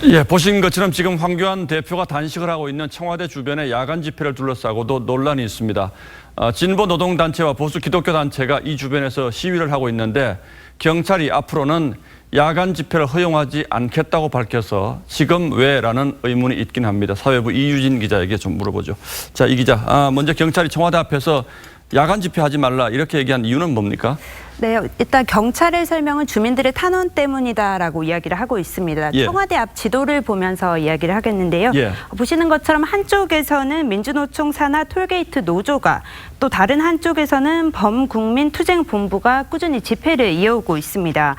예, 보신 것처럼 지금 황교안 대표가 단식을 하고 있는 청와대 주변의 야간 집회를 둘러싸고도 논란이 있습니다. 진보 노동단체와 보수 기독교단체가 이 주변에서 시위를 하고 있는데 경찰이 앞으로는 야간 집회를 허용하지 않겠다고 밝혀서 지금 왜라는 의문이 있긴 합니다. 사회부 이유진 기자에게 좀 물어보죠. 자, 이 기자, 먼저 경찰이 청와대 앞에서 야간 집회하지 말라 이렇게 얘기한 이유는 뭡니까? 네, 일단 경찰의 설명은 주민들의 탄원 때문이다라고 이야기를 하고 있습니다. 예. 청와대 앞 지도를 보면서 이야기를 하겠는데요. 예. 보시는 것처럼 한쪽에서는 민주노총 산하 톨게이트 노조가 또 다른 한쪽에서는 범국민투쟁본부가 꾸준히 집회를 이어오고 있습니다.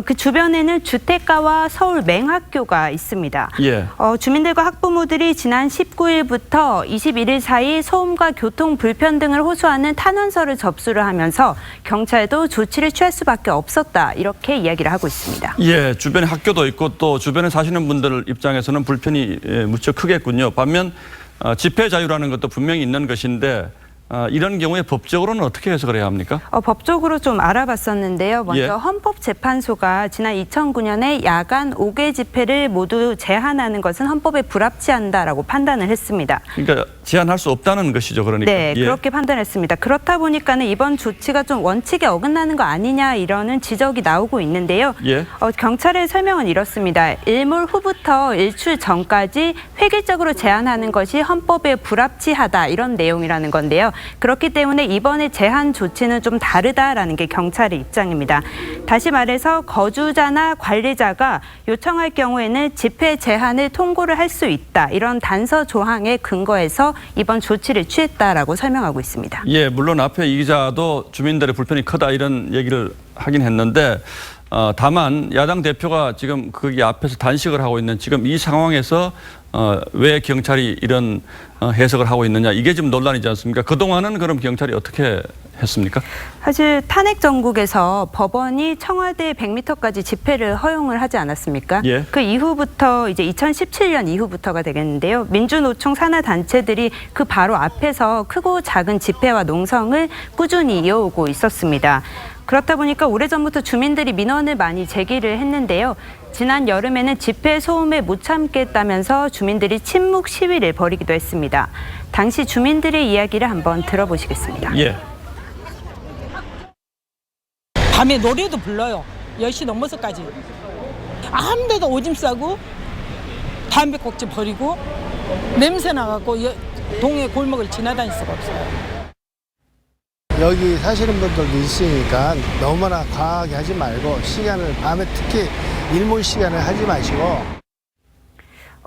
그 주변에는 주택가와 서울 맹학교가 있습니다. 예. 주민들과 학부모들이 지난 19일부터 21일 사이 소음과 교통 불편 등을 호소하는 탄원서를 접수를 하면서 경찰도 조치를 취할 수밖에 없었다 이렇게 이야기를 하고 있습니다. 예, 주변에 학교도 있고 또 주변에 사시는 분들 입장에서는 불편이 무척 크겠군요. 반면 집회 자유라는 것도 분명히 있는 것인데 이런 경우에 법적으로는 어떻게 해석을 해야 합니까? 법적으로 좀 알아봤었는데요. 먼저 예. 헌법재판소가 지난 2009년에 야간 5개 집회를 모두 제한하는 것은 헌법에 불합치한다라고 판단을 했습니다. 그러니까 제한할 수 없다는 것이죠, 그러니까. 네, 예. 그렇게 판단했습니다. 그렇다 보니까는 이번 조치가 좀 원칙에 어긋나는 거 아니냐 이러는 지적이 나오고 있는데요. 예. 경찰의 설명은 이렇습니다. 일몰 후부터 일출 전까지 획일적으로 제한하는 것이 헌법에 불합치하다 이런 내용이라는 건데요. 그렇기 때문에 이번에 제한 조치는 좀 다르다라는 게 경찰의 입장입니다. 다시 말해서 거주자나 관리자가 요청할 경우에는 집회 제한을 통고를 할 수 있다. 이런 단서 조항에 근거해서 이번 조치를 취했다라고 설명하고 있습니다. 예, 물론 앞에 이 기자도 주민들의 불편이 크다 이런 얘기를 하긴 했는데 다만 야당 대표가 지금 거기 앞에서 단식을 하고 있는 지금 이 상황에서 왜 경찰이 이런 해석을 하고 있느냐 이게 지금 논란이지 않습니까? 그동안은 그럼 경찰이 어떻게 했습니까? 사실 탄핵 정국에서 법원이 청와대 100m까지 집회를 허용을 하지 않았습니까? 예. 그 이후부터 이제 2017년 이후부터가 되겠는데요. 민주노총 산하 단체들이 그 바로 앞에서 크고 작은 집회와 농성을 꾸준히 이어오고 있었습니다. 그렇다 보니까 오래전부터 주민들이 민원을 많이 제기를 했는데요. 지난 여름에는 집회 소음에 못 참겠다면서 주민들이 침묵 시위를 벌이기도 했습니다. 당시 주민들의 이야기를 한번 들어보시겠습니다. 예. 밤에 노래도 불러요. 10시 넘어서까지. 아무 데도 오줌 싸고 담배 꼭지 버리고 냄새 나갖고 동해 골목을 지나다닐 수가 없어요. 여기 사시는 분들도 있으니까 너무나 과하게 하지 말고 시간을 밤에 특히 일몰 시간을 하지 마시고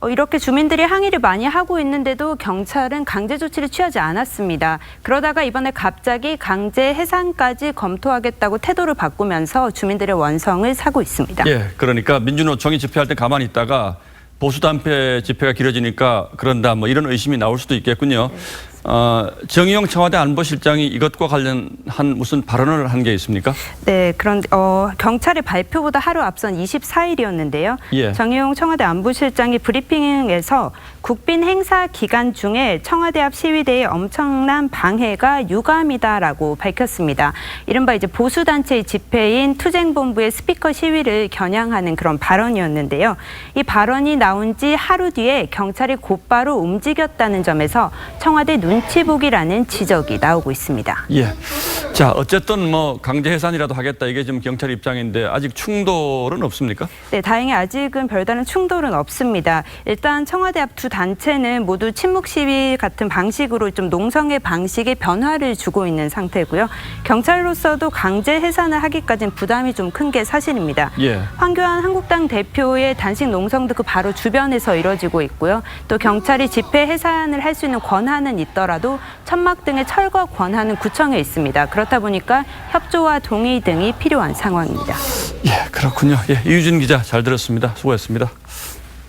이렇게 주민들이 항의를 많이 하고 있는데도 경찰은 강제 조치를 취하지 않았습니다. 그러다가 이번에 갑자기 강제 해산까지 검토하겠다고 태도를 바꾸면서 주민들의 원성을 사고 있습니다. 예, 그러니까 민주노총이 집회할 때 가만히 있다가 보수단체 집회가 길어지니까 그런다 뭐 이런 의심이 나올 수도 있겠군요. 정의용 청와대 안보실장이 이것과 관련한 무슨 발언을 한 게 있습니까? 네, 그런 경찰의 발표보다 하루 앞선 24일이었는데요. 예. 정의용 청와대 안보실장이 브리핑에서 국빈 행사 기간 중에 청와대 앞 시위대의 엄청난 방해가 유감이다라고 밝혔습니다. 이른바 이제 보수단체의 집회인 투쟁본부의 스피커 시위를 겨냥하는 그런 발언이었는데요. 이 발언이 나온 지 하루 뒤에 경찰이 곧바로 움직였다는 점에서 청와대 눈치 보기라는 지적이 나오고 있습니다. 예. 자, 어쨌든 뭐 강제 해산이라도 하겠다 이게 지금 경찰 입장인데 아직 충돌은 없습니까? 네, 다행히 아직은 별다른 충돌은 없습니다. 일단 청와대 앞 두 단체는 모두 침묵 시위 같은 방식으로 좀 농성의 방식에 변화를 주고 있는 상태고요. 경찰로서도 강제 해산을 하기까지는 부담이 좀 큰 게 사실입니다. 예. 황교안 한국당 대표의 단식 농성도 그 바로 주변에서 이뤄지고 있고요. 또 경찰이 집회 해산을 할 수 있는 권한은 있더라도 천막 등의 철거 권한은 구청에 있습니다. 그렇다 보니까 협조와 동의 등이 필요한 상황입니다. 예, 그렇군요. 예, 이유진 기자 잘 들었습니다. 수고했습니다.